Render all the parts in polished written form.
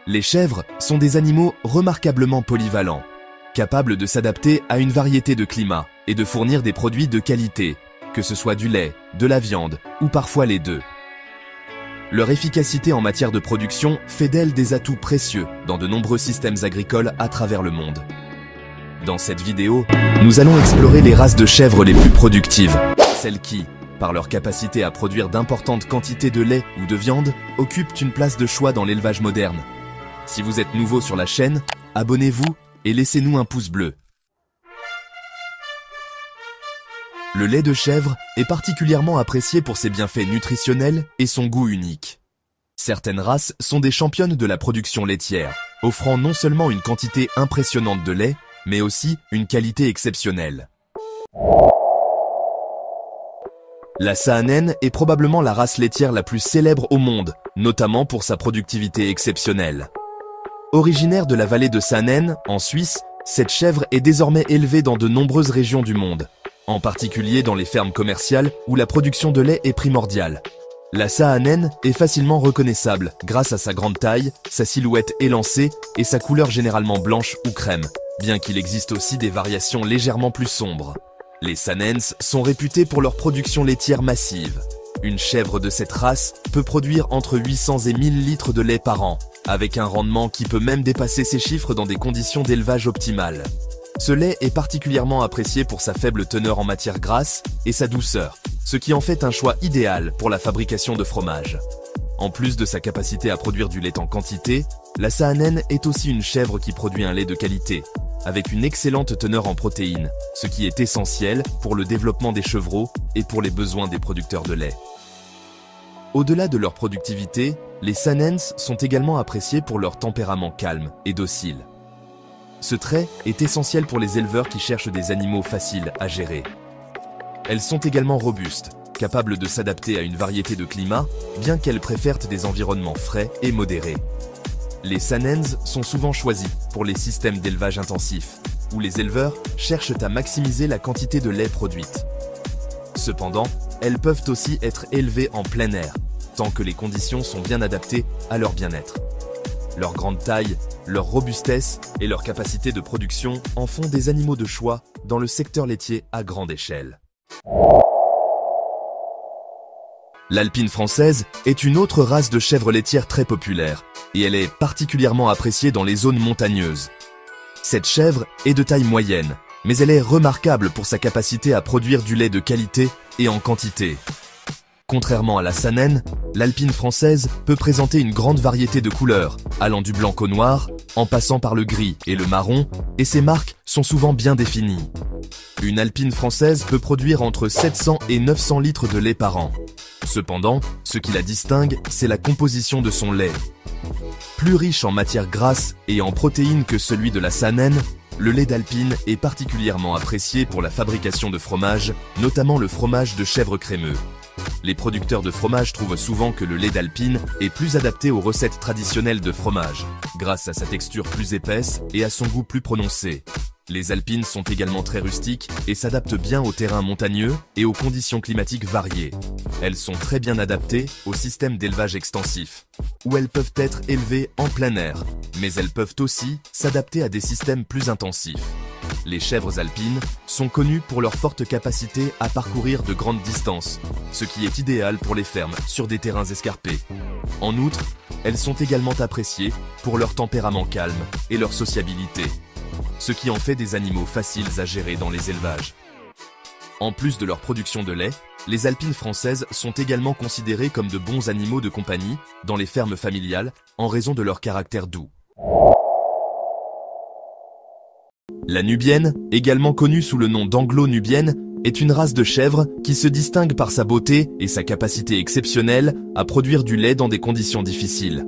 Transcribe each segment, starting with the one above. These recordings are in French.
Les chèvres sont des animaux remarquablement polyvalents, capables de s'adapter à une variété de climats et de fournir des produits de qualité, que ce soit du lait, de la viande ou parfois les deux. Leur efficacité en matière de production fait d'elles des atouts précieux dans de nombreux systèmes agricoles à travers le monde. Dans cette vidéo, nous allons explorer les races de chèvres les plus productives, celles qui, par leur capacité à produire d'importantes quantités de lait ou de viande, occupent une place de choix dans l'élevage moderne. Si vous êtes nouveau sur la chaîne, abonnez-vous et laissez-nous un pouce bleu. Le lait de chèvre est particulièrement apprécié pour ses bienfaits nutritionnels et son goût unique. Certaines races sont des championnes de la production laitière, offrant non seulement une quantité impressionnante de lait, mais aussi une qualité exceptionnelle. La Saanen est probablement la race laitière la plus célèbre au monde, notamment pour sa productivité exceptionnelle. Originaire de la vallée de Saanen, en Suisse, cette chèvre est désormais élevée dans de nombreuses régions du monde, en particulier dans les fermes commerciales où la production de lait est primordiale. La Saanen est facilement reconnaissable grâce à sa grande taille, sa silhouette élancée et sa couleur généralement blanche ou crème, bien qu'il existe aussi des variations légèrement plus sombres. Les Saanens sont réputés pour leur production laitière massive. Une chèvre de cette race peut produire entre 800 et 1000 litres de lait par an, avec un rendement qui peut même dépasser ces chiffres dans des conditions d'élevage optimales. Ce lait est particulièrement apprécié pour sa faible teneur en matière grasse et sa douceur, ce qui en fait un choix idéal pour la fabrication de fromage. En plus de sa capacité à produire du lait en quantité, la Saanen est aussi une chèvre qui produit un lait de qualité, avec une excellente teneur en protéines, ce qui est essentiel pour le développement des chevreaux et pour les besoins des producteurs de lait. Au-delà de leur productivité, les Saanens sont également appréciés pour leur tempérament calme et docile. Ce trait est essentiel pour les éleveurs qui cherchent des animaux faciles à gérer. Elles sont également robustes, capables de s'adapter à une variété de climats, bien qu'elles préfèrent des environnements frais et modérés. Les Saanens sont souvent choisis pour les systèmes d'élevage intensif, où les éleveurs cherchent à maximiser la quantité de lait produite. Cependant, elles peuvent aussi être élevées en plein air, tant que les conditions sont bien adaptées à leur bien-être. Leur grande taille, leur robustesse et leur capacité de production en font des animaux de choix dans le secteur laitier à grande échelle. L'Alpine française est une autre race de chèvre laitière très populaire, et elle est particulièrement appréciée dans les zones montagneuses. Cette chèvre est de taille moyenne, mais elle est remarquable pour sa capacité à produire du lait de qualité et en quantité. Contrairement à la Saanen, l'Alpine française peut présenter une grande variété de couleurs, allant du blanc au noir, en passant par le gris et le marron, et ses marques sont souvent bien définies. Une Alpine française peut produire entre 700 et 900 litres de lait par an. Cependant, ce qui la distingue, c'est la composition de son lait. Plus riche en matières grasses et en protéines que celui de la Saanen, le lait d'Alpine est particulièrement apprécié pour la fabrication de fromage, notamment le fromage de chèvre crémeux. Les producteurs de fromage trouvent souvent que le lait d'Alpine est plus adapté aux recettes traditionnelles de fromage, grâce à sa texture plus épaisse et à son goût plus prononcé. Les Alpines sont également très rustiques et s'adaptent bien aux terrains montagneux et aux conditions climatiques variées. Elles sont très bien adaptées au système d'élevage extensif, où elles peuvent être élevées en plein air, mais elles peuvent aussi s'adapter à des systèmes plus intensifs. Les chèvres alpines sont connues pour leur forte capacité à parcourir de grandes distances, ce qui est idéal pour les fermes sur des terrains escarpés. En outre, elles sont également appréciées pour leur tempérament calme et leur sociabilité, ce qui en fait des animaux faciles à gérer dans les élevages. En plus de leur production de lait, les alpines françaises sont également considérées comme de bons animaux de compagnie dans les fermes familiales en raison de leur caractère doux. La nubienne, également connue sous le nom d'anglo-nubienne, est une race de chèvre qui se distingue par sa beauté et sa capacité exceptionnelle à produire du lait dans des conditions difficiles.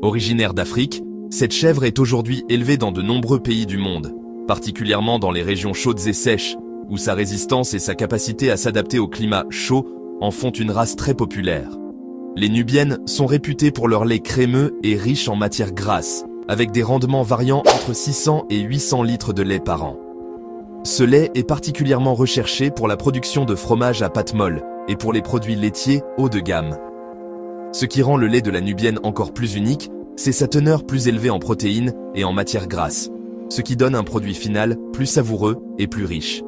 Originaire d'Afrique, cette chèvre est aujourd'hui élevée dans de nombreux pays du monde, particulièrement dans les régions chaudes et sèches, où sa résistance et sa capacité à s'adapter au climat chaud en font une race très populaire. Les nubiennes sont réputées pour leur lait crémeux et riche en matières grasses, avec des rendements variant entre 600 et 800 litres de lait par an. Ce lait est particulièrement recherché pour la production de fromage à pâte molle et pour les produits laitiers haut de gamme. Ce qui rend le lait de la nubienne encore plus unique c'est sa teneur plus élevée en protéines et en matières grasses, ce qui donne un produit final plus savoureux et plus riche.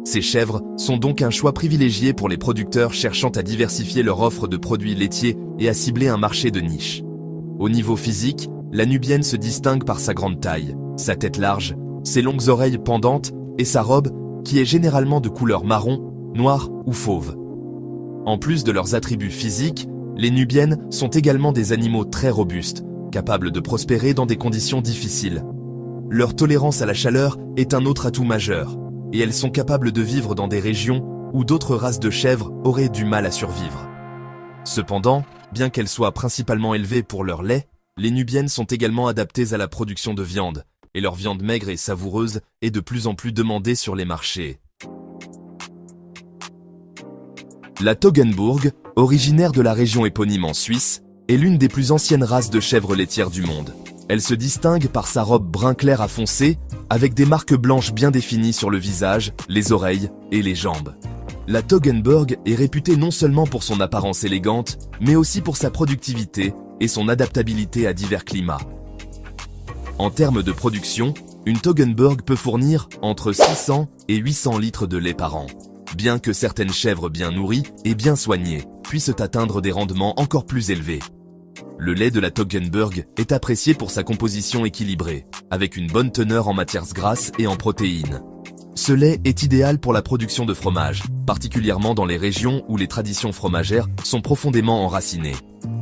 Ces chèvres sont donc un choix privilégié pour les producteurs cherchant à diversifier leur offre de produits laitiers et à cibler un marché de niche. Au niveau physique, la Nubienne se distingue par sa grande taille, sa tête large, ses longues oreilles pendantes et sa robe qui est généralement de couleur marron, noir ou fauve. En plus de leurs attributs physiques, les Nubiennes sont également des animaux très robustes, capables de prospérer dans des conditions difficiles. Leur tolérance à la chaleur est un autre atout majeur, et elles sont capables de vivre dans des régions où d'autres races de chèvres auraient du mal à survivre. Cependant, bien qu'elles soient principalement élevées pour leur lait, les Nubiennes sont également adaptées à la production de viande, et leur viande maigre et savoureuse est de plus en plus demandée sur les marchés. La Toggenburg, originaire de la région éponyme en Suisse, est l'une des plus anciennes races de chèvres laitières du monde. Elle se distingue par sa robe brun clair à foncé, avec des marques blanches bien définies sur le visage, les oreilles et les jambes. La Toggenburg est réputée non seulement pour son apparence élégante, mais aussi pour sa productivité et son adaptabilité à divers climats. En termes de production, une Toggenburg peut fournir entre 600 et 800 litres de lait par an, bien que certaines chèvres bien nourries et bien soignées puissent atteindre des rendements encore plus élevés. Le lait de la Toggenburg est apprécié pour sa composition équilibrée, avec une bonne teneur en matières grasses et en protéines. Ce lait est idéal pour la production de fromage, particulièrement dans les régions où les traditions fromagères sont profondément enracinées.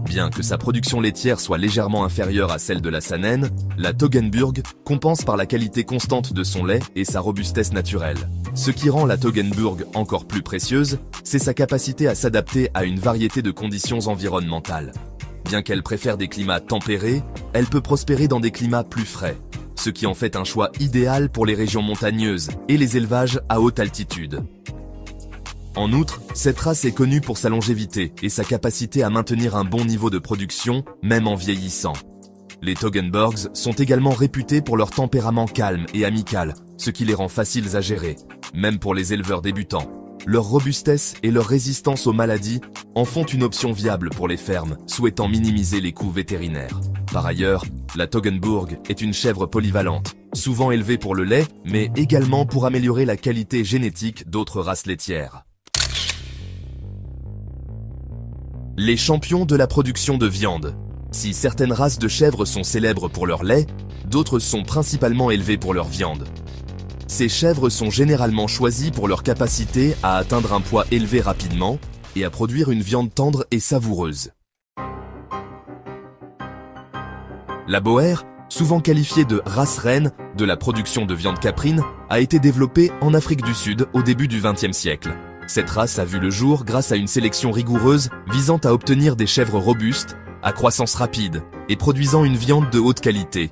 Bien que sa production laitière soit légèrement inférieure à celle de la Saanen, la Toggenburg compense par la qualité constante de son lait et sa robustesse naturelle. Ce qui rend la Toggenburg encore plus précieuse, c'est sa capacité à s'adapter à une variété de conditions environnementales. Bien qu'elle préfère des climats tempérés, elle peut prospérer dans des climats plus frais, ce qui en fait un choix idéal pour les régions montagneuses et les élevages à haute altitude. En outre, cette race est connue pour sa longévité et sa capacité à maintenir un bon niveau de production, même en vieillissant. Les Toggenburgs sont également réputés pour leur tempérament calme et amical, ce qui les rend faciles à gérer, même pour les éleveurs débutants. Leur robustesse et leur résistance aux maladies en font une option viable pour les fermes souhaitant minimiser les coûts vétérinaires. Par ailleurs, la Toggenburg est une chèvre polyvalente, souvent élevée pour le lait, mais également pour améliorer la qualité génétique d'autres races laitières. Les champions de la production de viande. Si certaines races de chèvres sont célèbres pour leur lait, d'autres sont principalement élevées pour leur viande. Ces chèvres sont généralement choisies pour leur capacité à atteindre un poids élevé rapidement et à produire une viande tendre et savoureuse. La Boer, souvent qualifiée de race reine de la production de viande caprine, a été développée en Afrique du Sud au début du XXe siècle. Cette race a vu le jour grâce à une sélection rigoureuse visant à obtenir des chèvres robustes, à croissance rapide et produisant une viande de haute qualité.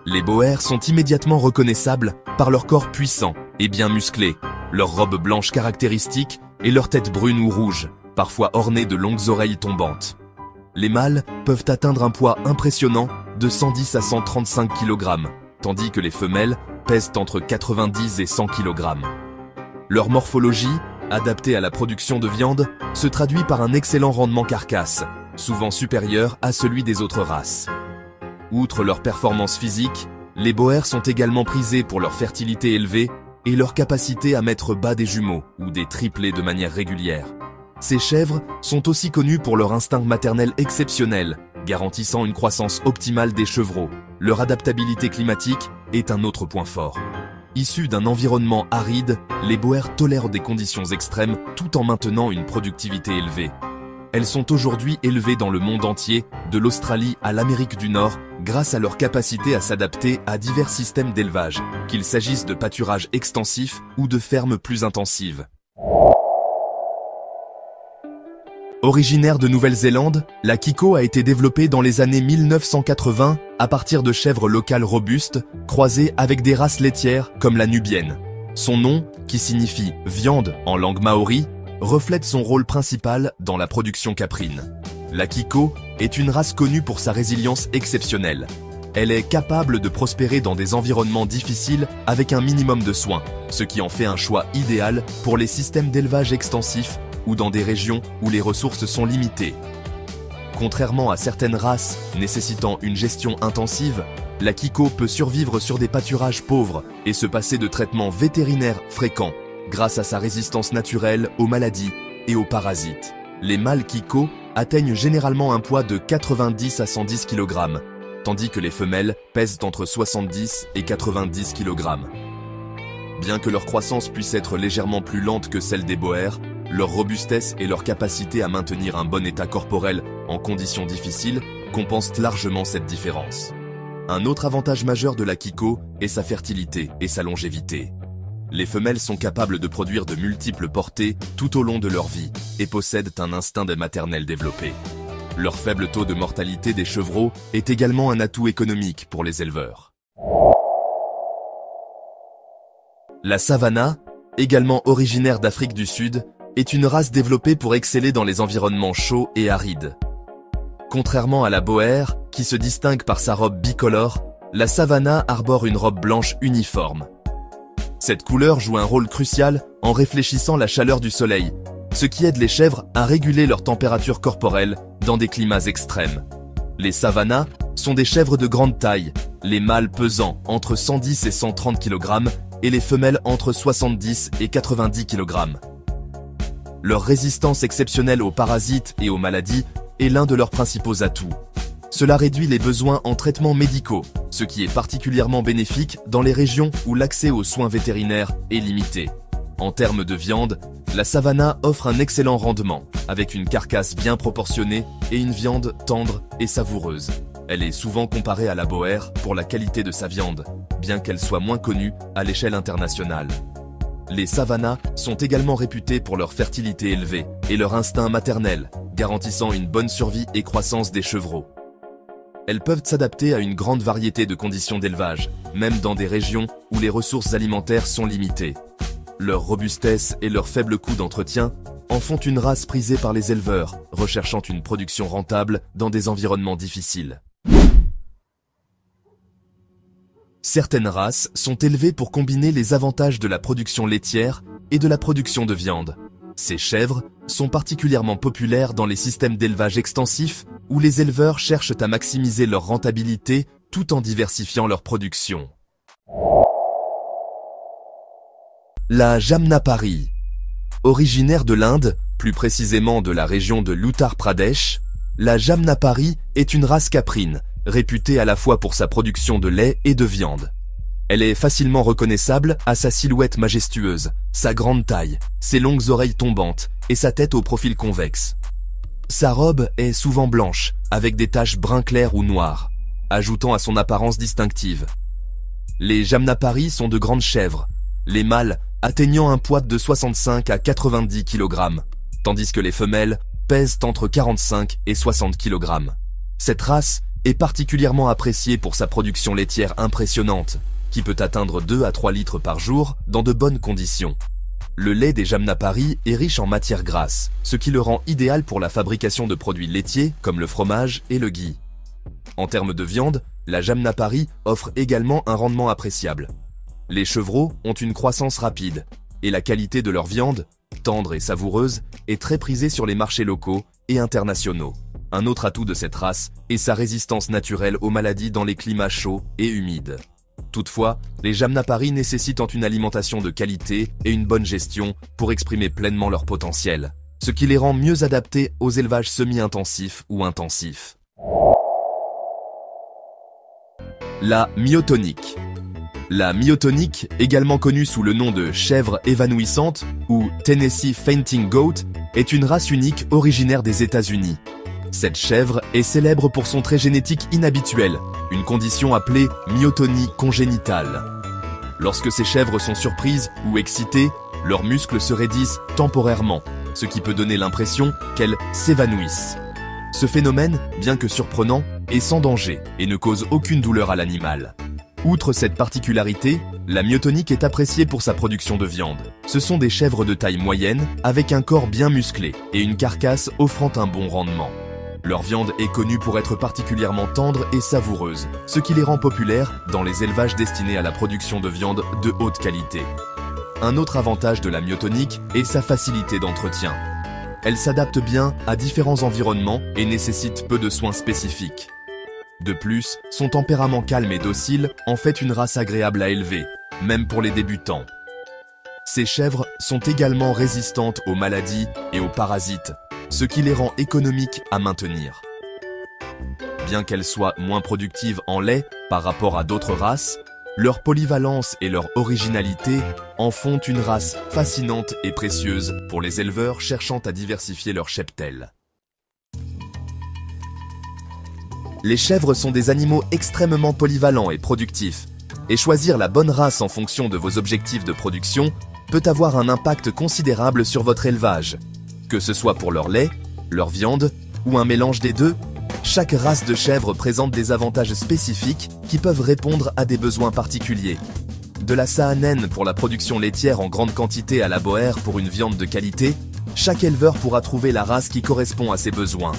Les Boers sont immédiatement reconnaissables par leur corps puissant et bien musclé, leur robe blanche caractéristique et leur tête brune ou rouge, parfois ornée de longues oreilles tombantes. Les mâles peuvent atteindre un poids impressionnant de 110 à 135 kg, tandis que les femelles pèsent entre 90 et 100 kg. Leur morphologie, adaptée à la production de viande, se traduit par un excellent rendement carcasse, souvent supérieur à celui des autres races. Outre leur performance physique, les Boers sont également prisés pour leur fertilité élevée et leur capacité à mettre bas des jumeaux ou des triplés de manière régulière. Ces chèvres sont aussi connues pour leur instinct maternel exceptionnel, garantissant une croissance optimale des chevreaux. Leur adaptabilité climatique est un autre point fort. Issus d'un environnement aride, les Boers tolèrent des conditions extrêmes tout en maintenant une productivité élevée. Elles sont aujourd'hui élevées dans le monde entier, de l'Australie à l'Amérique du Nord, grâce à leur capacité à s'adapter à divers systèmes d'élevage, qu'il s'agisse de pâturage extensif ou de fermes plus intensives. Originaire de Nouvelle-Zélande, la Kiko a été développée dans les années 1980 à partir de chèvres locales robustes, croisées avec des races laitières comme la Nubienne. Son nom, qui signifie « viande » en langue maori, reflète son rôle principal dans la production caprine. La Kiko est une race connue pour sa résilience exceptionnelle. Elle est capable de prospérer dans des environnements difficiles avec un minimum de soins, ce qui en fait un choix idéal pour les systèmes d'élevage extensifs ou dans des régions où les ressources sont limitées. Contrairement à certaines races nécessitant une gestion intensive, la Kiko peut survivre sur des pâturages pauvres et se passer de traitements vétérinaires fréquents grâce à sa résistance naturelle aux maladies et aux parasites. Les mâles Kiko atteignent généralement un poids de 90 à 110 kg, tandis que les femelles pèsent entre 70 et 90 kg. Bien que leur croissance puisse être légèrement plus lente que celle des boers, leur robustesse et leur capacité à maintenir un bon état corporel en conditions difficiles compensent largement cette différence. Un autre avantage majeur de la Kiko est sa fertilité et sa longévité. Les femelles sont capables de produire de multiples portées tout au long de leur vie et possèdent un instinct maternel développé. Leur faible taux de mortalité des chevreaux est également un atout économique pour les éleveurs. La Savannah, également originaire d'Afrique du Sud, est une race développée pour exceller dans les environnements chauds et arides. Contrairement à la Boer, qui se distingue par sa robe bicolore, la Savannah arbore une robe blanche uniforme. Cette couleur joue un rôle crucial en réfléchissant la chaleur du soleil, ce qui aide les chèvres à réguler leur température corporelle dans des climats extrêmes. Les Savannahs sont des chèvres de grande taille, les mâles pesant entre 110 et 130 kg et les femelles entre 70 et 90 kg. Leur résistance exceptionnelle aux parasites et aux maladies est l'un de leurs principaux atouts. Cela réduit les besoins en traitements médicaux, ce qui est particulièrement bénéfique dans les régions où l'accès aux soins vétérinaires est limité. En termes de viande, la Savannah offre un excellent rendement, avec une carcasse bien proportionnée et une viande tendre et savoureuse. Elle est souvent comparée à la Boer pour la qualité de sa viande, bien qu'elle soit moins connue à l'échelle internationale. Les Savannahs sont également réputés pour leur fertilité élevée et leur instinct maternel, garantissant une bonne survie et croissance des chevreaux. Elles peuvent s'adapter à une grande variété de conditions d'élevage, même dans des régions où les ressources alimentaires sont limitées. Leur robustesse et leur faible coût d'entretien en font une race prisée par les éleveurs, recherchant une production rentable dans des environnements difficiles. Certaines races sont élevées pour combiner les avantages de la production laitière et de la production de viande. Ces chèvres sont particulièrement populaires dans les systèmes d'élevage extensifs où les éleveurs cherchent à maximiser leur rentabilité tout en diversifiant leur production. La Jamnapari. Originaire de l'Inde, plus précisément de la région de l'Uttar Pradesh, la Jamnapari est une race caprine, réputée à la fois pour sa production de lait et de viande. Elle est facilement reconnaissable à sa silhouette majestueuse, sa grande taille, ses longues oreilles tombantes et sa tête au profil convexe. Sa robe est souvent blanche, avec des taches brun clair ou noires, ajoutant à son apparence distinctive. Les Jamnapari sont de grandes chèvres, les mâles atteignant un poids de 65 à 90 kg, tandis que les femelles pèsent entre 45 et 60 kg. Cette race est particulièrement appréciée pour sa production laitière impressionnante, qui peut atteindre 2 à 3 litres par jour dans de bonnes conditions. Le lait des Jamnapari est riche en matières grasses, ce qui le rend idéal pour la fabrication de produits laitiers comme le fromage et le ghee. En termes de viande, la Jamnapari offre également un rendement appréciable. Les chevreaux ont une croissance rapide, et la qualité de leur viande, tendre et savoureuse, est très prisée sur les marchés locaux et internationaux. Un autre atout de cette race est sa résistance naturelle aux maladies dans les climats chauds et humides. Toutefois, les Jamnapari nécessitent une alimentation de qualité et une bonne gestion pour exprimer pleinement leur potentiel, ce qui les rend mieux adaptés aux élevages semi-intensifs ou intensifs. La myotonique. La myotonique, également connue sous le nom de chèvre évanouissante ou Tennessee Fainting Goat, est une race unique originaire des États-Unis. Cette chèvre est célèbre pour son trait génétique inhabituel, une condition appelée myotonie congénitale. Lorsque ces chèvres sont surprises ou excitées, leurs muscles se raidissent temporairement, ce qui peut donner l'impression qu'elles s'évanouissent. Ce phénomène, bien que surprenant, est sans danger et ne cause aucune douleur à l'animal. Outre cette particularité, la myotonique est appréciée pour sa production de viande. Ce sont des chèvres de taille moyenne, avec un corps bien musclé et une carcasse offrant un bon rendement. Leur viande est connue pour être particulièrement tendre et savoureuse, ce qui les rend populaires dans les élevages destinés à la production de viande de haute qualité. Un autre avantage de la myotonique est sa facilité d'entretien. Elles s'adaptent bien à différents environnements et nécessitent peu de soins spécifiques. De plus, son tempérament calme et docile en fait une race agréable à élever, même pour les débutants. Ces chèvres sont également résistantes aux maladies et aux parasites, ce qui les rend économiques à maintenir. Bien qu'elles soient moins productives en lait par rapport à d'autres races, leur polyvalence et leur originalité en font une race fascinante et précieuse pour les éleveurs cherchant à diversifier leur cheptel. Les chèvres sont des animaux extrêmement polyvalents et productifs, et choisir la bonne race en fonction de vos objectifs de production peut avoir un impact considérable sur votre élevage. Que ce soit pour leur lait, leur viande ou un mélange des deux, chaque race de chèvre présente des avantages spécifiques qui peuvent répondre à des besoins particuliers. De la Saanen pour la production laitière en grande quantité à la Boer pour une viande de qualité, chaque éleveur pourra trouver la race qui correspond à ses besoins.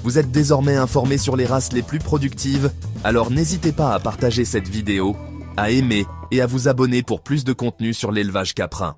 Vous êtes désormais informé sur les races les plus productives, alors n'hésitez pas à partager cette vidéo, à aimer et à vous abonner pour plus de contenu sur l'élevage caprin.